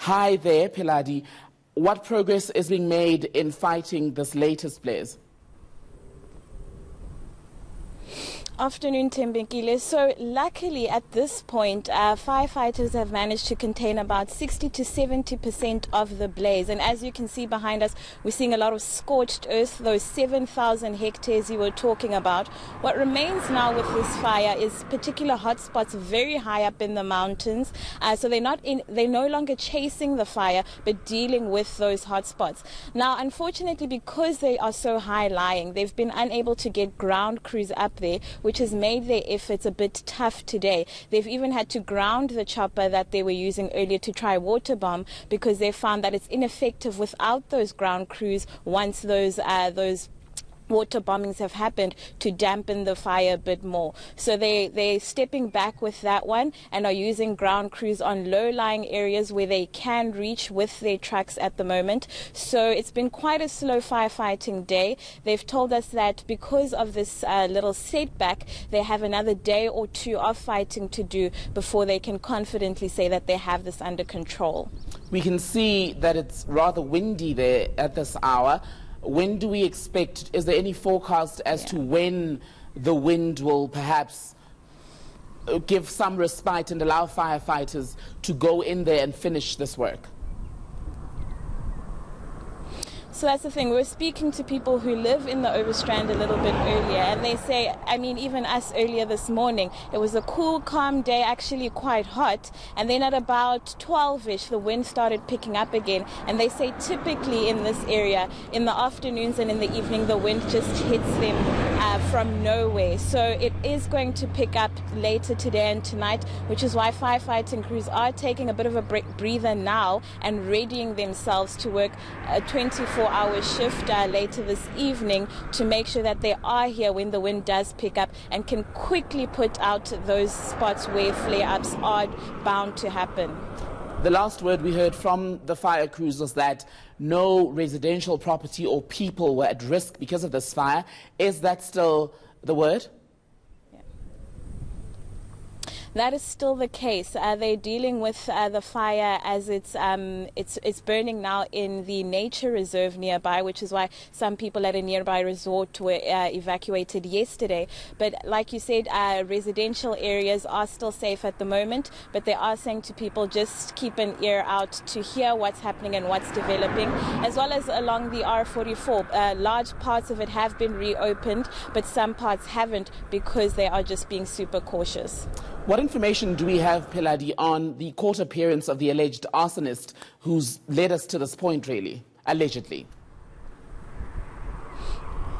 Hi there, Piladi. What progress is being made in fighting this latest blaze? Afternoon, Temecula. So luckily at this point, firefighters have managed to contain about 60 to 70% of the blaze. And as you can see behind us, we're seeing a lot of scorched earth, those 7,000 hectares you were talking about. What remains now with this fire is particular hotspots very high up in the mountains. So they're no longer chasing the fire, but dealing with those hotspots. Now, unfortunately, because they are so high lying, they've been unable to get ground crews up there, which has made their efforts a bit tough today. They've even had to ground the chopper that they were using earlier to try water bomb because they found that it's ineffective without those ground crews once those water bombings have happened to dampen the fire a bit more. So they're stepping back with that one and are using ground crews on low-lying areas where they can reach with their trucks at the moment. So it's been quite a slow firefighting day. They've told us that because of this little setback, they have another day or two of fighting to do before they can confidently say that they have this under control. We can see that it's rather windy there at this hour. When do we expect, is there any forecast as to when the wind will perhaps give some respite and allow firefighters to go in there and finish this work? So that's the thing. We're speaking to people who live in the Overstrand a little bit earlier, and they say, I mean, even us earlier this morning, it was a cool, calm day, actually quite hot, and then at about 12-ish, the wind started picking up again, and they say typically in this area, in the afternoons and in the evening, the wind just hits them from nowhere. So it is going to pick up later today and tonight, which is why firefighting crews are taking a bit of a breather now and readying themselves to work a 24-hour shift later this evening to make sure that they are here when the wind does pick up and can quickly put out those spots where flare-ups are bound to happen. The last word we heard from the fire crews was that no residential property or people were at risk because of this fire. Is that still the word? That is still the case. They're dealing with the fire as it's burning now in the nature reserve nearby, which is why some people at a nearby resort were evacuated yesterday. But like you said, residential areas are still safe at the moment, but they are saying to people just keep an ear out to hear what's happening and what's developing, as well as along the R44. Large parts of it have been reopened, but some parts haven't because they are just being super cautious. What information do we have, Piladi, on the court appearance of the alleged arsonist who's led us to this point, really, allegedly?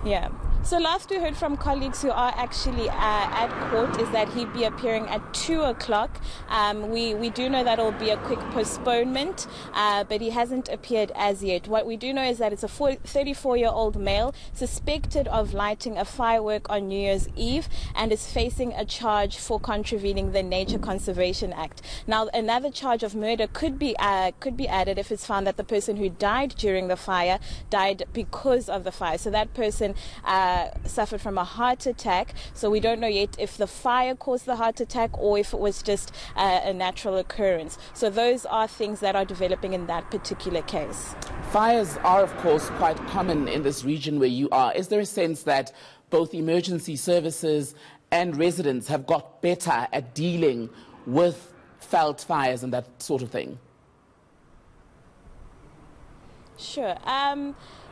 Yeah. So last we heard from colleagues who are actually at court is that he'd be appearing at 2 o'clock. We do know that it'll be a quick postponement, but he hasn't appeared as yet. What we do know is that it's a 34-year-old male suspected of lighting a firework on New Year's Eve and is facing a charge for contravening the Nature Conservation Act. Now, another charge of murder could be added if it's found that the person who died during the fire died because of the fire. So that person suffered from a heart attack, so we don't know yet if the fire caused the heart attack or if it was just a natural occurrence. So those are things that are developing in that particular case. Fires are, of course, quite common in this region where you are. Is there a sense that both emergency services and residents have got better at dealing with felt fires and that sort of thing? Sure.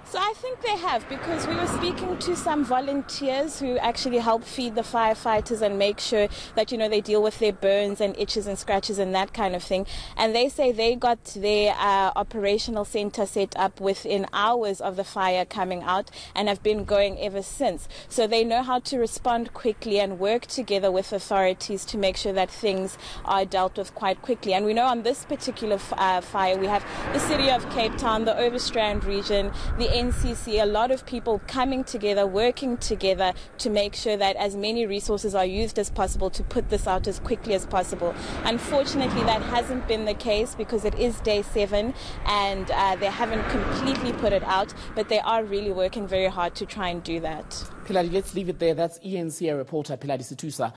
So I think they have, because we were speaking to some volunteers who actually help feed the firefighters and make sure that, you know, they deal with their burns and itches and scratches and that kind of thing. And they say they got their operational center set up within hours of the fire coming out and have been going ever since. So they know how to respond quickly and work together with authorities to make sure that things are dealt with quite quickly. And we know on this particular fire, we have the city of Cape Town, the Overstrand region, the NCC, a lot of people coming together, working together to make sure that as many resources are used as possible to put this out as quickly as possible. Unfortunately, that hasn't been the case because it is day 7 and they haven't completely put it out, but they are really working very hard to try and do that. Piladi, let's leave it there. That's ENCA reporter Piladi Situsa.